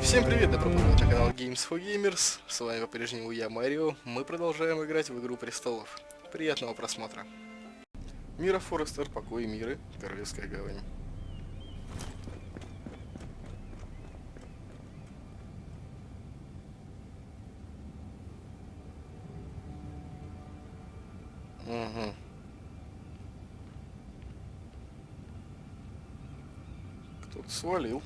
Всем привет, добро пожаловать на канал Games for Gamers. С вами по-прежнему я, Марио. Мы продолжаем играть в Игру Престолов. Приятного просмотра. Мира Форестер, покой миры, Королевская гавань. Угу. Кто-то свалил.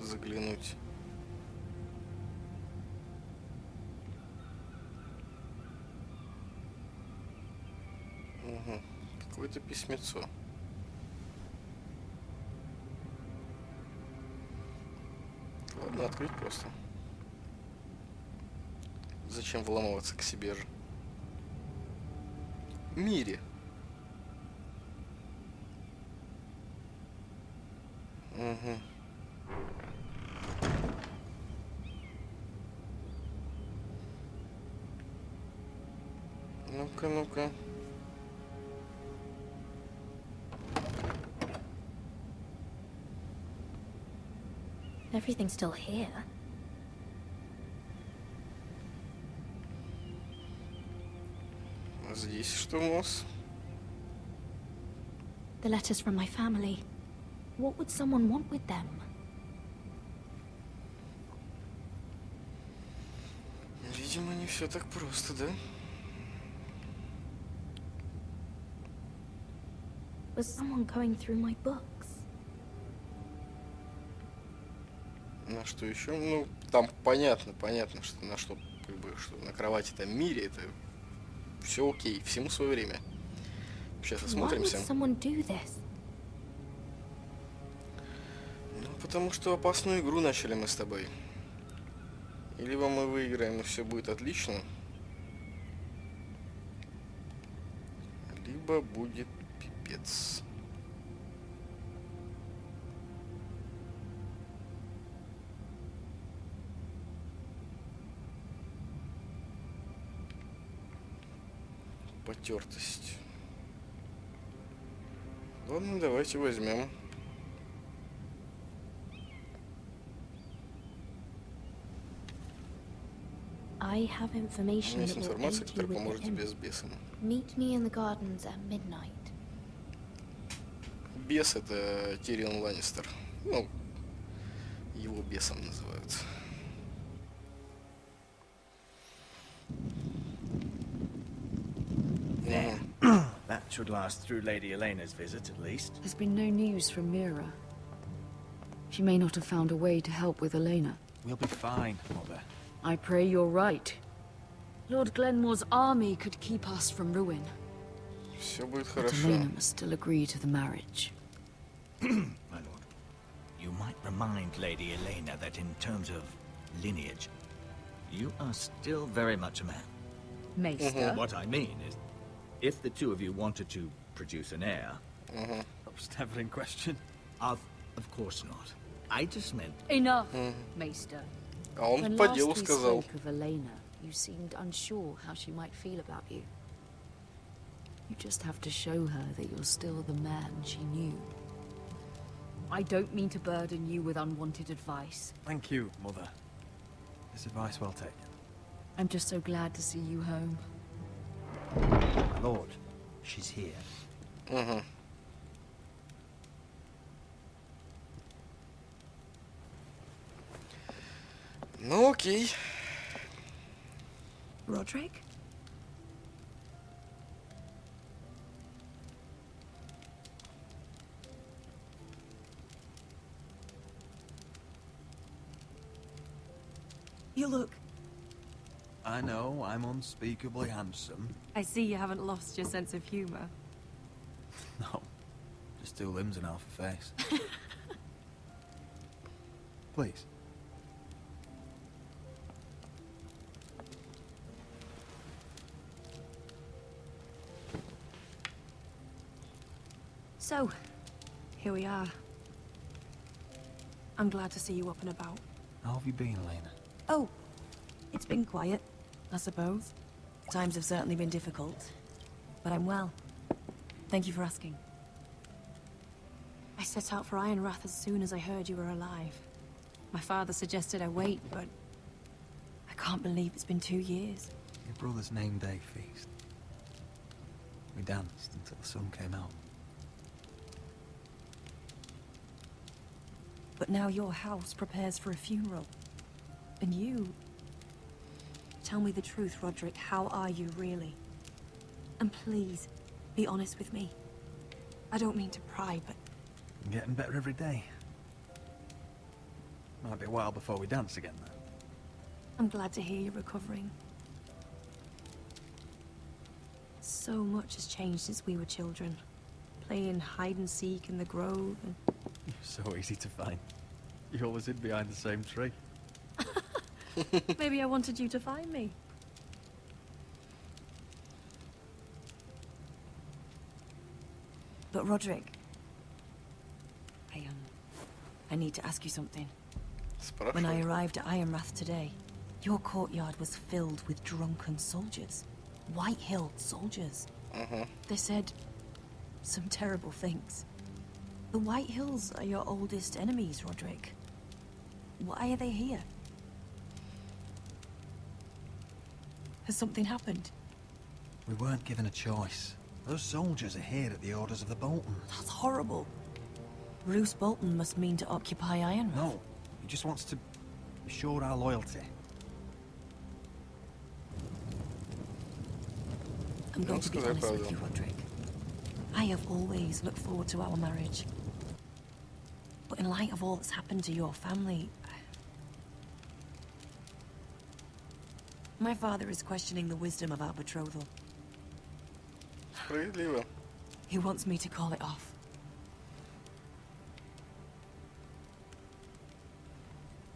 Заглянуть. Угу. Какое-то письмецо. Ладно, открыть просто. Зачем вламываться к себе же? Мире. Угу. Ну-ка, ну-ка. Everything's still here. А здесь что у нас? The letters from my family. What would someone want with them? Видимо, не все так просто, да? Was someone going through my books? На что еще? Ну, там понятно, что на что, как бы, что на кровати там мире, это все окей, всему свое время. Сейчас Why would осмотримся. someone do this? Ну, потому что опасную игру начали мы с тобой. И либо мы выиграем, и все будет отлично, либо будет пипец. Потертость. Ладно, давайте возьмем. I have information Есть that will информация, aid you которая with поможет the тебе imp. с бесом. Meet me in the gardens at midnight. Бес — это Тирион Ланнистер. Ну, его бесом называют. That should last through Lady Elena's visit, at least. There's been no news from Mira. She may not have found a way to help with Elena. We'll be fine, Mother. I pray you're right. Lord Glenmore's army could keep us from ruin. Все будет But хорошо. Elena must still agree to the marriage. My lord, you might remind Lady Elena that in terms of lineage, you are still very much a man. Maester. What I mean is, if the two of you wanted to produce an heir, that was never in question. Of course not. I just meant Enough, Maester. А он When по last делу we сказал. spoke of Elena, you seemed unsure how she might feel about you. You just have to show her that you're still the man she knew. I don't mean to burden you with unwanted advice. Thank you, Mother. This advice well taken. I'm just so glad to see you home. My lord, she's here. Угу. Ну окей. Roderick? You look... I know, I'm unspeakably handsome. I see you haven't lost your sense of humor. No, just two limbs and half a face. Please. So, Here we are. I'm glad to see you up and about. How have you been, Elena? Oh, it's been quiet, I suppose. Times have certainly been difficult, but I'm well. Thank you for asking. I set out for Ironrath as soon as I heard you were alive. My father suggested I wait, but I can't believe it's been 2 years. Your brother's name day feast. We danced until the sun came out. But now your house prepares for a funeral. And you... Tell me the truth, Roderick. How are you, really? And please, be honest with me. I don't mean to pry, but... I'm getting better every day. Might be a while before we dance again, though. I'm glad to hear you're recovering. So much has changed since we were children. Playing hide and seek in the grove and... You're so easy to find. You always hid behind the same tree. Maybe I wanted you to find me. But Roderick... I need to ask you something. When I arrived at Ironrath today, your courtyard was filled with drunken soldiers. White Hill soldiers. They said some terrible things. The White Hills are your oldest enemies, Roderick. Why are they here? Has something happened? We weren't given a choice. Those soldiers are here at the orders of the Boltons. That's horrible. Roose Bolton must mean to occupy Ironrath. No, he just wants to assure our loyalty. I'm going to be honest with you, Roderick. I have always looked forward to our marriage. But in light of all that's happened to your family... My father is questioning the wisdom of our betrothal. Справедливо. He wants me to call it off.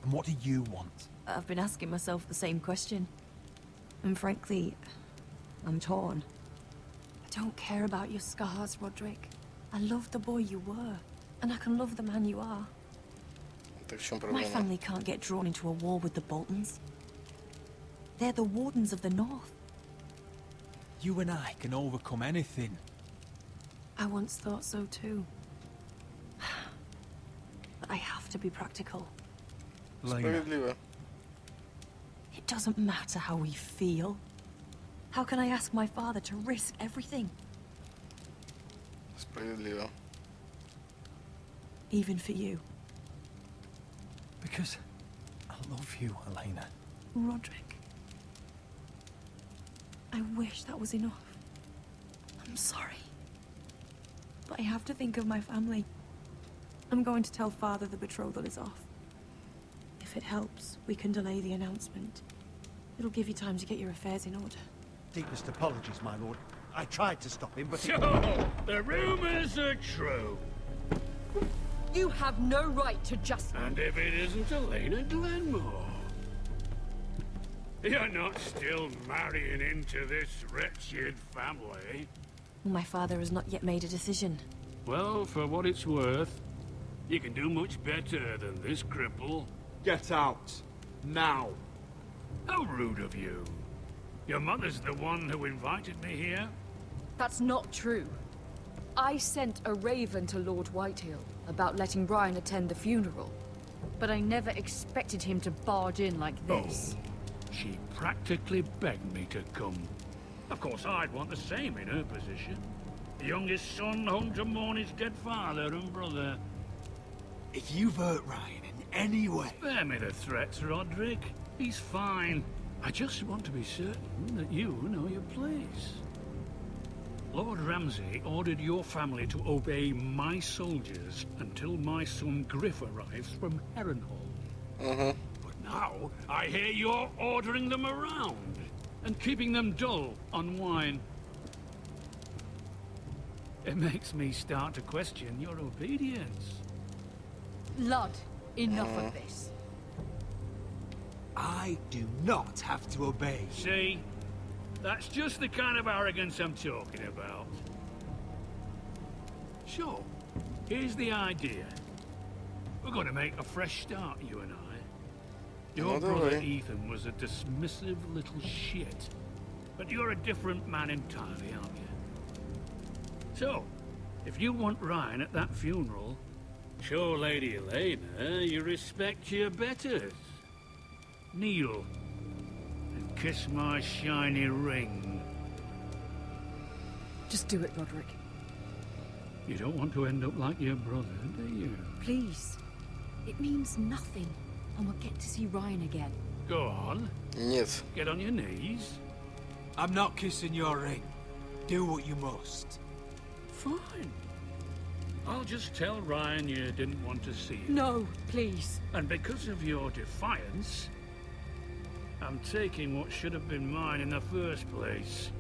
And what do you want? I've been asking myself the same question. And frankly, I'm torn. I don't care about your scars, Roderick. I love the boy you were, and I can love the man you are. Так в чем My проблема? family can't get drawn into a war with the Boltons. They're the Wardens of the North. You and I can overcome anything. I once thought so too. But I have to be practical. Elena, Справедливо. It doesn't matter how we feel. How can I ask my father to risk everything? Справедливо. Even for you. because I love you, Elena. Roderick. I wish that was enough. I'm sorry. But I have to think of my family. I'm going to tell Father the betrothal is off. If it helps, we can delay the announcement. It'll give you time to get your affairs in order. Deepest apologies, my lord. I tried to stop him, but he... So, the rumors are true. You have no right to just... And if it isn't Elena Glenmore? You're not still marrying into this wretched family? My father has not yet made a decision. Well, for what it's worth, you can do much better than this cripple. Get out. Now. How rude of you. Your mother's the one who invited me here? That's not true. I sent a raven to Lord Whitehill about letting Brian attend the funeral. But I never expected him to barge in like this. Oh, she practically begged me to come. Of course, I'd want the same in her position. The youngest son home to mourn his dead father and brother. If you've hurt Ryan in any way... Spare me the threats, Roderick. He's fine. I just want to be certain that you know your place. Lord Ramsay ordered your family to obey my soldiers until my son Griff arrives from Harrenhal. But now, I hear you're ordering them around and keeping them dull on wine. It makes me start to question your obedience. Lud, enough of this. I do not have to obey. See? That's just the kind of arrogance I'm talking about. Sure, Here's the idea. We're going to make a fresh start, you and I. Your brother Ethan was a dismissive little shit. But you're a different man entirely, aren't you? So, if you want Ryan at that funeral, show Lady Elena you respect your betters. Kneel and kiss my shiny ring. Just do it, Roderick. You don't want to end up like your brother, do you? Please. It means nothing, and we'll get to see Ryan again. Go on. Нет. Get on your knees. I'm not kissing your ring. Do what you must. Fine. I'll just tell Ryan you didn't want to see him. No, please. And because of your defiance, I'm taking what should have been mine in the first place.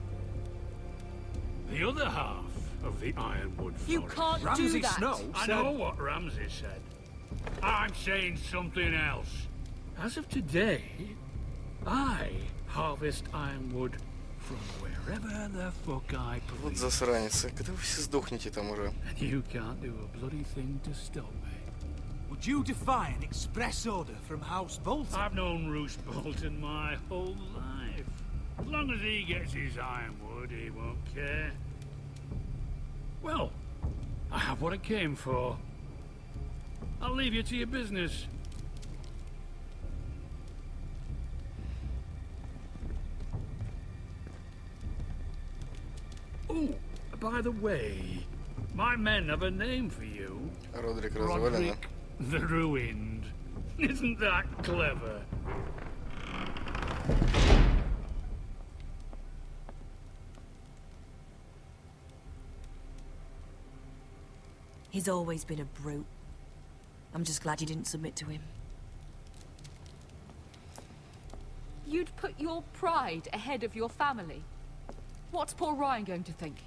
The other half of the Ironwood Forest. You can't Ramsay do that. Snow I know what Ramsay said. I'm saying something else. As of today, I harvest ironwood from wherever the fuck I please. Вот засранец. Когда вы все сдохнете там уже? And you can't do a bloody thing to stop me. Would you defy an express order from House Bolton? I've known Roose Bolton my whole life. As long as he gets his ironwood, he won't care. Well, I have what I came for. I'll leave you to your business. Oh, by the way, my men have a name for you. Родрик развалина. Roderick the Ruined. Isn't that clever? He's always been a brute. I'm just glad you didn't submit to him. You'd put your pride ahead of your family. What's poor Ryan going to think?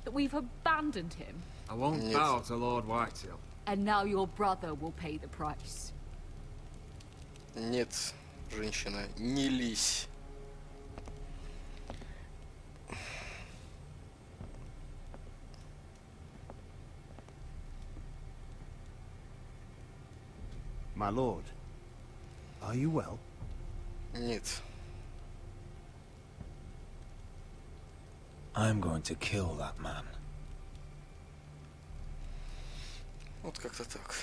That we've abandoned him? I won't bow to Lord Whitehill. And now your brother will pay the price. Нет, женщина, не лезь. My lord, are you well? Нет. I'm going to kill that man. Вот как-то так.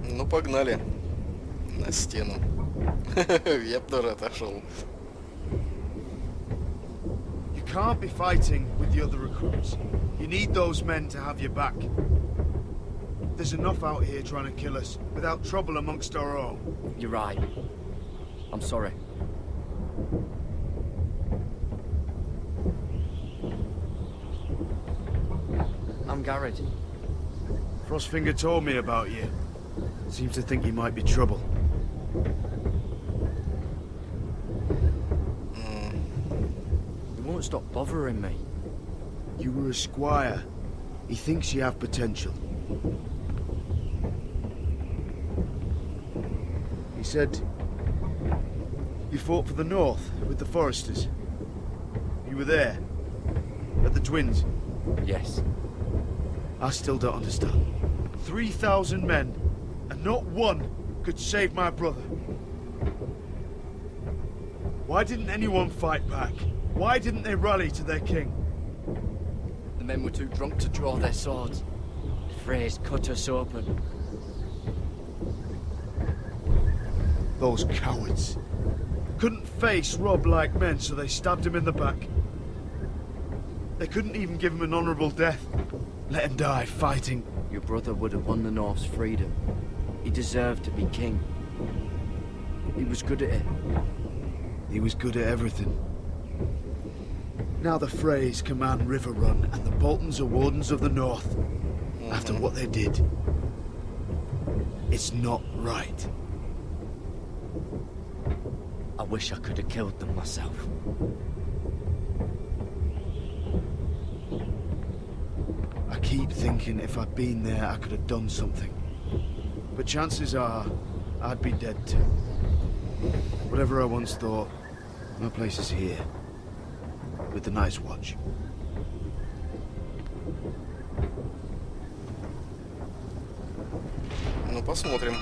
Ну, погнали. На стену. Я бы тоже отошел. You can't be fighting with the other recruits. You need those men to have your back. There's enough out here trying to kill us without trouble amongst our own. You're right. I'm sorry. I'm Garrett. Frostfinger told me about you. Seems to think you might be trouble. You won't stop bothering me. You were a squire. He thinks you have potential. He said you fought for the North with the Foresters. You were there, at the Twins. Yes. I still don't understand. 3,000 men, and not one could save my brother. Why didn't anyone fight back? Why didn't they rally to their king? The men were too drunk to draw their swords. The Freys cut us open. Those cowards. Couldn't face Rob like men, so they stabbed him in the back. They couldn't even give him an honourable death. Let him die fighting. Your brother would have won the North's freedom. He deserved to be king. He was good at it. He was good at everything. Now the Freys command River Run, and the Boltons are wardens of the North. After what they did. It's not right. I wish I could have killed them myself. I keep thinking if I'd been there, I could have done something. But chances are, I'd be dead too. Whatever I once thought, my place is here. with the Night's Watch. Ну, посмотрим.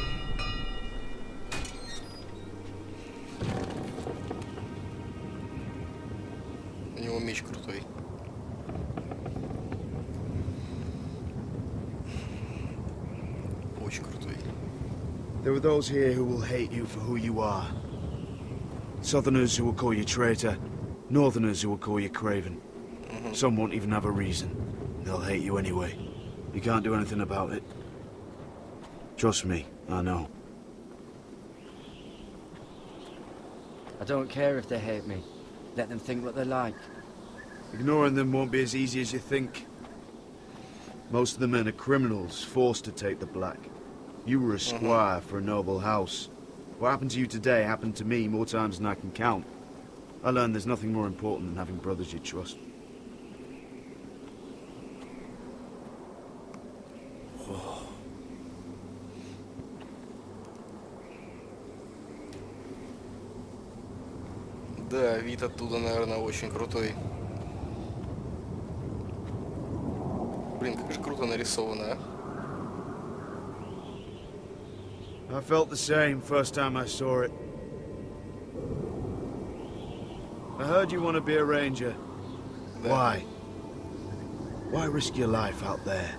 У него меч крутой. Очень крутой. There are those here who will hate you for who you are. Southerners who will call you traitor. Northerners who will call you craven. Some won't even have a reason. They'll hate you anyway. You can't do anything about it. Trust me, I know. I don't care if they hate me. Let them think what they like. Ignoring them won't be as easy as you think. Most of the men are criminals, forced to take the black. You were a squire for a noble house. What happened to you today happened to me more times than I can count. I learned there's nothing more important than having brothers you trust. Да, вид оттуда, наверное, очень крутой. Блин, как же круто нарисовано, а? I felt the same first time I saw it. I heard you want to be a ranger. Да. Why? Why risk your life out there?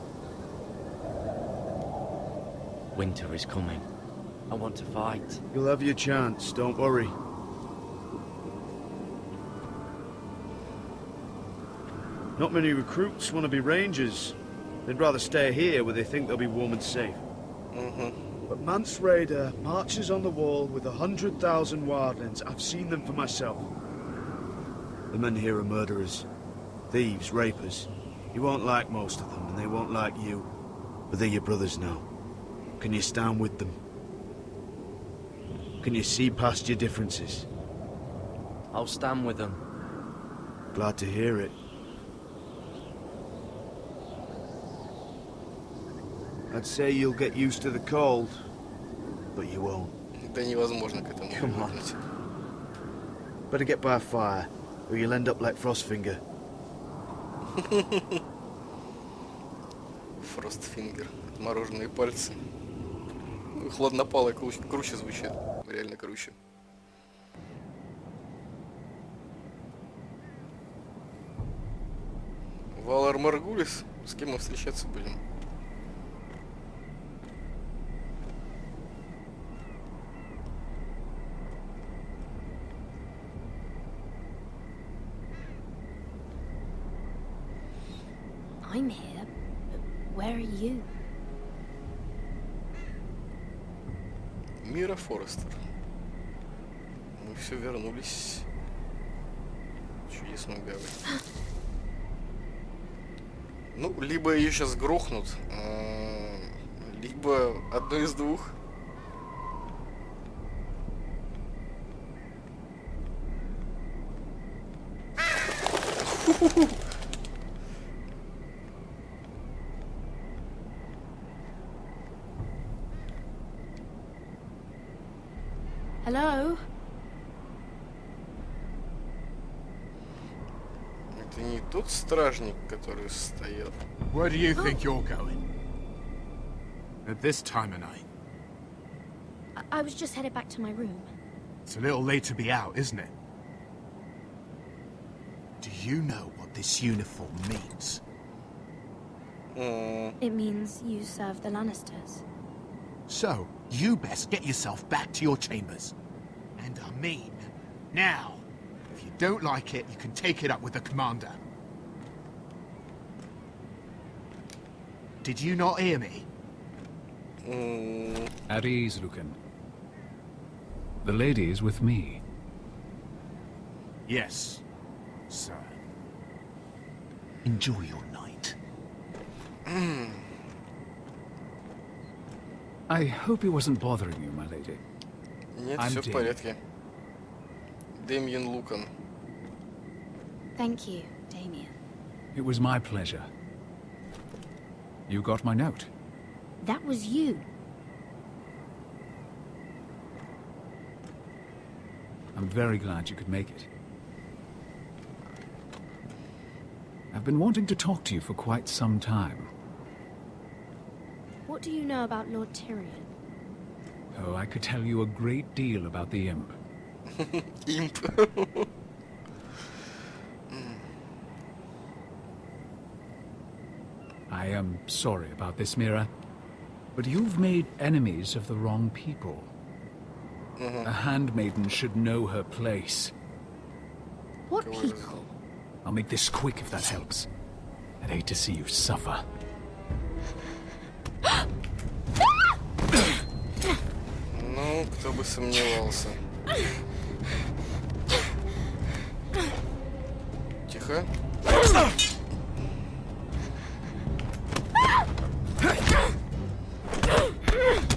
Winter is coming. I want to fight. You'll have your chance, don't worry. Not many recruits want to be rangers. They'd rather stay here where they think they'll be warm and safe. But Mance Raider marches on the wall with 100,000 wildlings. I've seen them for myself. The men here are murderers. Thieves, rapers. You won't like most of them, and they won't like you. But they're your brothers now. Can you stand with them? Can you see past your differences? I'll stand with them. Glad to hear it. I'd say you'll get used to the cold, but you won't. Да невозможно к этому Come on. привыкнуть. Better get by a fire, or you'll end up like Frostfinger. Фростфингер. Отмороженные пальцы. Хладнопалый круче звучит. Реально круче. Валар Маргулис? С кем мы встречаться будем? I'm here, but where are you? Мира Форестер. Мы все вернулись. Чудесную гавань. Ну, либо ее сейчас грохнут, либо одно из двух. Hello? Это не тот стражник, который стоял. Where do you think you're going? At this time of night? I was just headed back to my room. It's a little late to be out, isn't it? Do you know what this uniform means? It means you serve the Lannisters. So, you best get yourself back to your chambers. And I mean, now. If you don't like it, you can take it up with the commander. Did you not hear me? At ease, Lucan. The lady is with me. Yes, sir. Enjoy your night. I hope he wasn't bothering you, my lady. Нет, I'm все в Damien. порядке. Демьян Лукан. Thank you, Damien. It was my pleasure. You got my note. That was you. I'm very glad you could make it. I've been wanting to talk to you for quite some time. What do you know about Lord Tyrion? Oh, I could tell you a great deal about the imp. Imp. I am sorry about this, Mira, but you've made enemies of the wrong people. A handmaiden should know her place. What people? I'll make this quick if that helps. I'd hate to see you suffer. Ну, кто бы сомневался. Тихо.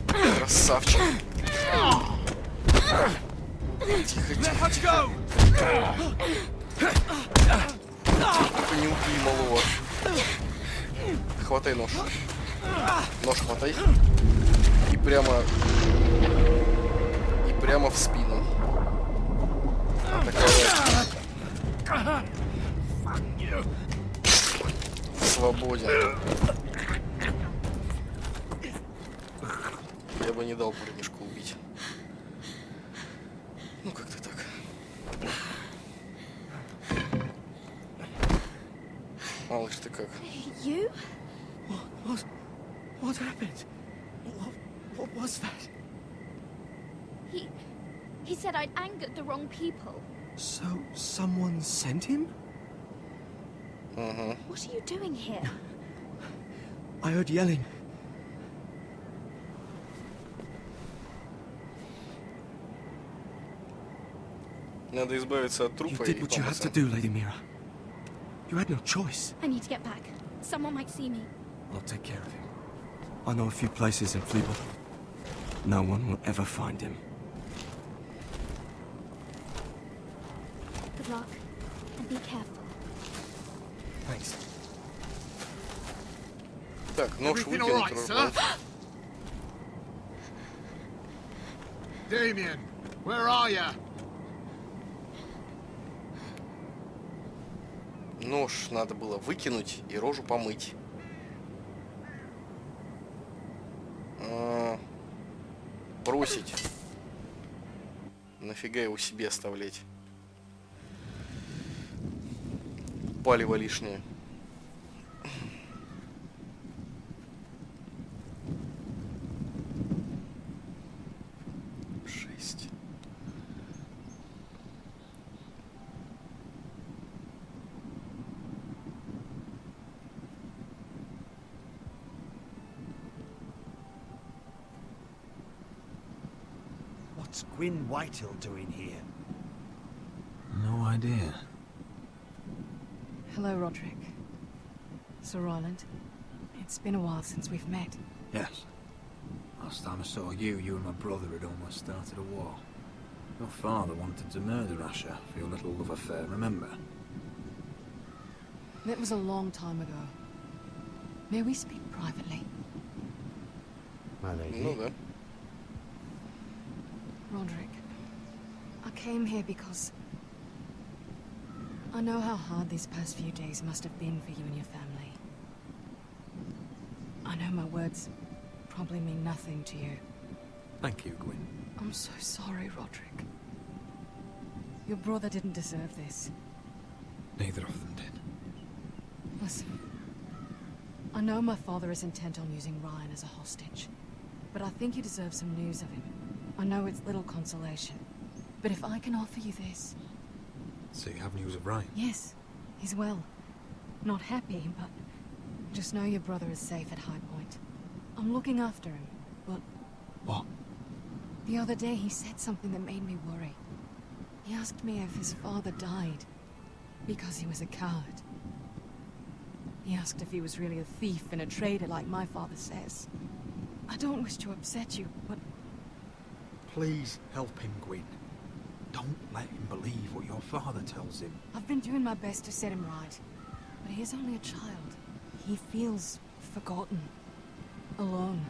Красавчик. Тихо, тихо, тихо. Только не убей малого. Хватай нож. Нож хватай. И прямо в спину. Такая. Свободен. Я бы не дал парнишку убить. Ну, как-то так. Малыш, ты как? You? What happened? What was that? He said I'd angered the wrong people. So, someone sent him? What are you doing here? I heard yelling. Надо избавиться от трупа. You did what you had to do, Lady Mira. You had no choice. I need to get back. Someone might see me. I'll take care of him. I know a few places in Fleabot. No one will ever find him. Good luck, and be careful. Thanks. Так, нож выкинуть. Damien, where are you? Нож надо было выкинуть и рожу помыть. Бросить. Нафига его себе оставлять? Палево лишнее. Шесть. What's Gwyn Whitehill doing here? No idea. Hello, Roderick. Sir Roland. It's been a while since we've met. Yes. Last time I saw you, you and my brother had almost started a war. Your father wanted to murder Asher for your little love affair, remember? That was a long time ago. May we speak privately? My lady. Ну да. Roderick, I came here because I know how hard these past few days must have been for you and your family. I know my words probably mean nothing to you. Thank you, Gwyn. I'm so sorry, Roderick. Your brother didn't deserve this. Neither of them did. Listen, I know my father is intent on using Ryan as a hostage, but I think you deserve some news of him. I know it's little consolation, but if I can offer you this... So you have news of Ryan? Yes, he's well. Not happy, but just know your brother is safe at High Point. I'm looking after him, but... What? The other day he said something that made me worry. He asked me if his father died because he was a coward. He asked if he was really a thief and a traitor like my father says. I don't wish to upset you, but... Please help him, Gwyn. Don't let him believe what your father tells him. I've been doing my best to set him right, but he is only a child. He feels forgotten, alone.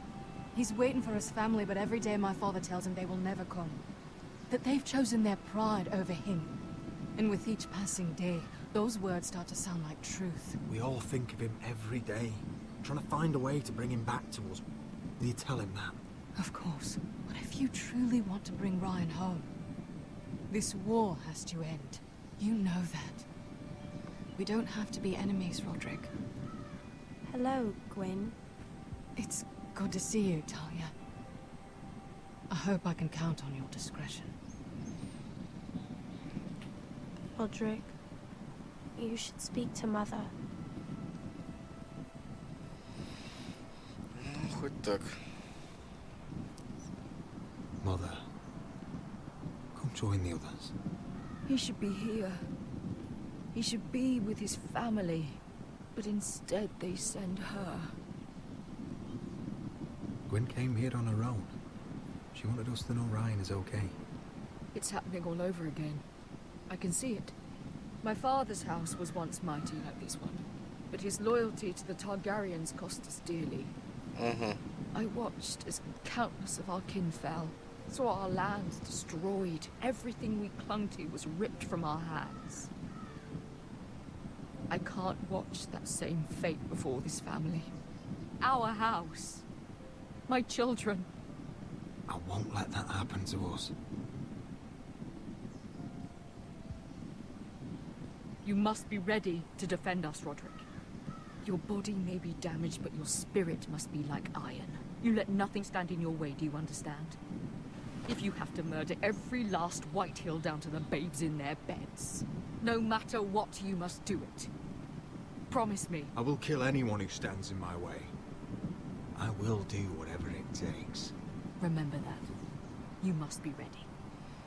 He's waiting for his family, but every day my father tells him they will never come. That they've chosen their pride over him. And with each passing day, Those words start to sound like truth. We all think of him every day, trying to find a way to bring him back to us. Will you tell him that? Of course. But if you truly want to bring Ryan home, this war has to end. You know that. We don't have to be enemies, Roderick. Hello, Gwyn. It's good to see you, Talia. I hope I can count on your discretion. Roderick, you should speak to Mother. Хоть так. Mother, come join the others. He should be here. He should be with his family. But instead they send her. Gwyn came here on her own. She wanted us to know Ryan is okay. It's happening all over again. I can see it. My father's house was once mighty like this one, but his loyalty to the Targaryens cost us dearly. I watched as countless of our kin fell, saw our lands destroyed, everything we clung to was ripped from our hands. I can't watch that same fate before this family. Our house. My children. I won't let that happen to us. You must be ready to defend us, Roderick. Your body may be damaged, but your spirit must be like iron. You let nothing stand in your way, do you understand? If you have to murder every last Whitehill down to the babes in their beds, no matter what, you must do it. Promise me. I will kill anyone who stands in my way. I will do whatever it takes. Remember that. You must be ready.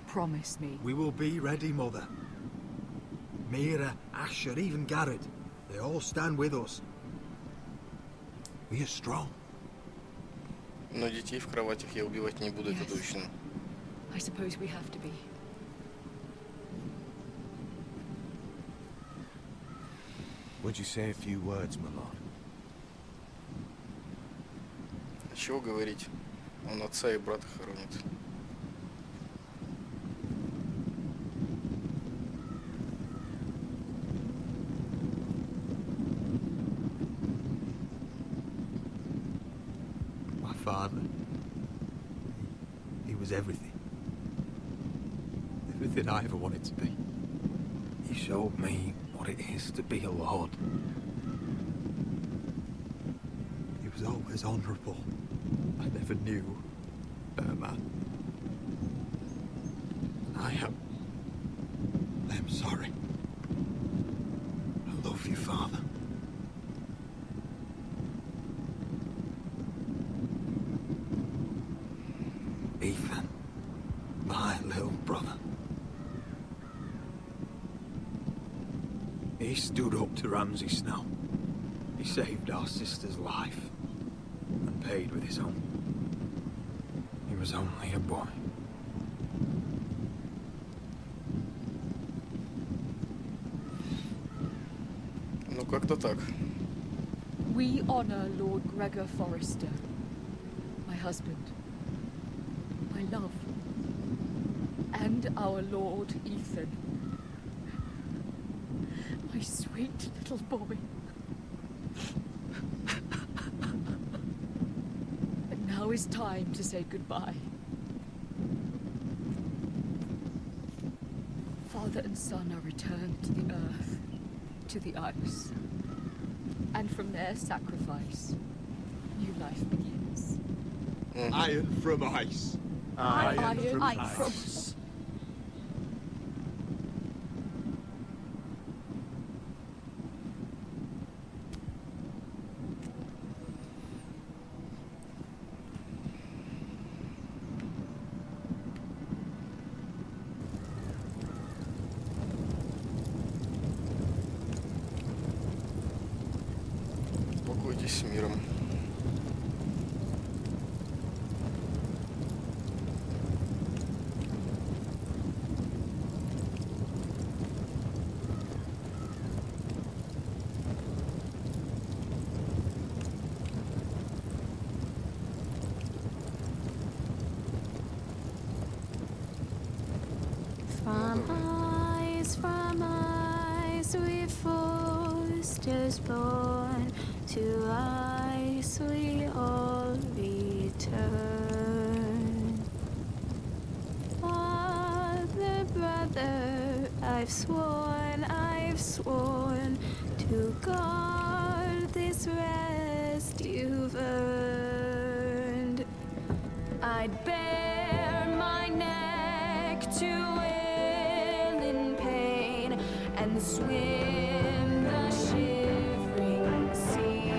Promise me. We will be ready, Mother. Mira, Asher, even Garrett. They all stand with us. We are strong. Но детей в кроватях я убивать не буду, это точно. I suppose we have to be. Would you say a few words, my lord? Чего говорить? Он отца и брата хоронит. My father. He was everything. Everything I ever wanted to be. He showed me what it is to be a lord. He was always honourable. I never knew a man. I am sorry. I love you, Father. Ethan, my little brother. He stood up to Ramsay Snow. He saved our sister's life and paid with his own. He was only a boy. Ну, как-то так. We honor Lord Gregor Forrester, my husband, my love, and our Lord Ethan, my sweet little boy. And now is time to say goodbye. Father and son are returned to the earth, to the ice. And from their sacrifice, new life begins. Iron from ice. Iron from ice. Покойтесь с миром. From ice, we've masters born, to ice we all return. Father, brother, I've sworn to guard this rest you've earned. I'd bare my neck to wail in pain and swim the shivering sea.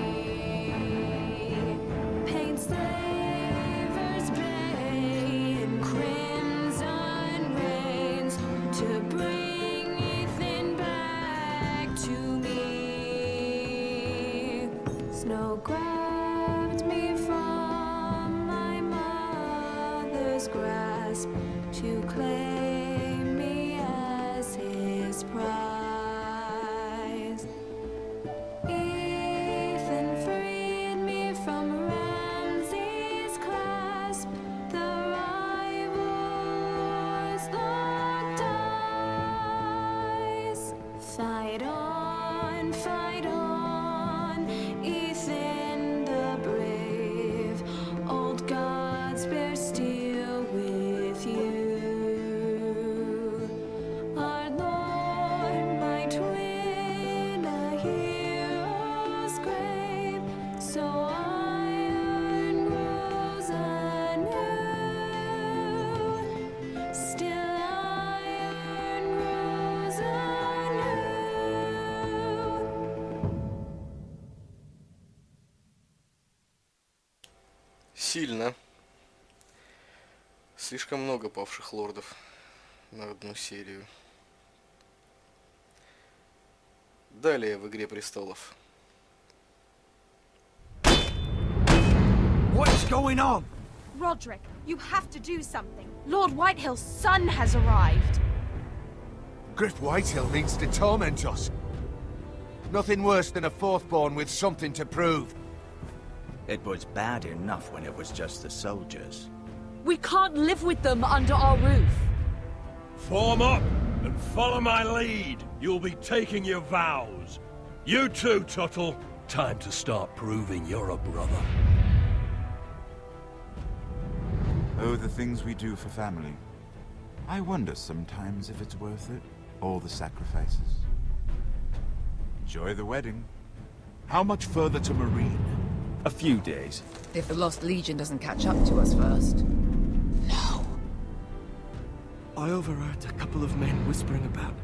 Paint slavers bay in crimson rains to bring Ethan back to me. Snow grabbed me from my mother's grasp to claim me as his prize. Ethan freed me from Ramsay's clasp. The rivals locked eyes. Fight on, Ethan the brave. Old gods bear steel with you. Our Lord might win a hero's grave, so iron grows anew. Still iron grows anew. Сильно. Слишком много павших лордов на одну серию. Далее в Игре Престолов. What's going on? Roderick, you have to do something. Lord Whitehill's son has arrived. Griff Whitehill means to torment us. Nothing worse than a fourthborn with something to prove. It was bad enough when it was just the soldiers. We can't live with them under our roof. Form up and follow my lead. You'll be taking your vows. You too, Tuttle. Time to start proving you're a brother. Oh, the things we do for family. I wonder sometimes if it's worth it. All the sacrifices. Enjoy the wedding. How much further to Marine? A few days. If the Lost Legion doesn't catch up to us first. No. I overheard a couple of men whispering about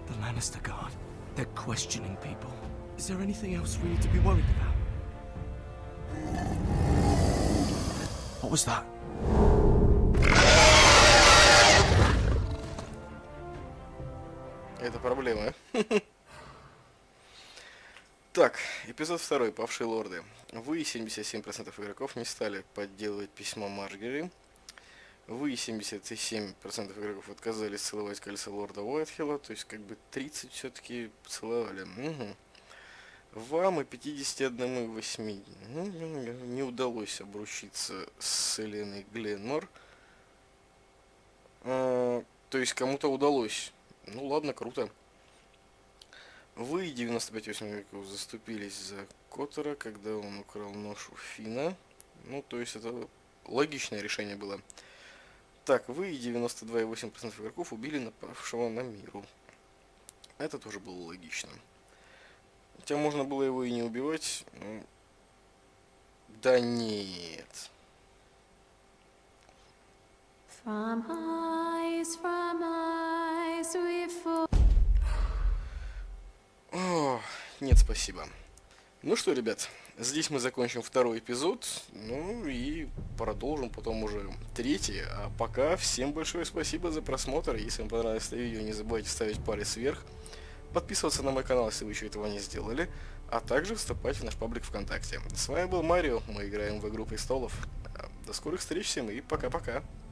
the Lannister Guard. They're questioning people. Is there anything else we need to be worried about? What was that? Это проблема. Так, эпизод 2. Павшие лорды. Вы, 77% игроков, не стали подделывать письмо Марджери. Вы, 77% игроков, отказались целовать кольцо лорда Уайтхилла, то есть как бы 30 все-таки поцеловали. Угу. Вам и 51,8 не удалось обручиться с Эленой Гленмор. То есть кому-то удалось. Ну ладно, круто. Вы, 95,8 игроков, заступились за Коттера, когда он украл нож у Фина. Ну, то есть это логичное решение было. Так, вы, 92,8% игроков, убили напавшего на миру. Это тоже было логично. Хотя можно было его и не убивать. Ну, да нет. From eyes we fall. О, нет, спасибо. Ну что, ребят, здесь мы закончим второй эпизод. Ну и продолжим потом уже третий. А пока всем большое спасибо за просмотр. Если вам понравилось это видео, не забывайте ставить палец вверх. Подписываться на мой канал, если вы еще этого не сделали. А также вступать в наш паблик ВКонтакте. С вами был Марио. Мы играем в Игру Престолов. До скорых встреч всем и пока-пока.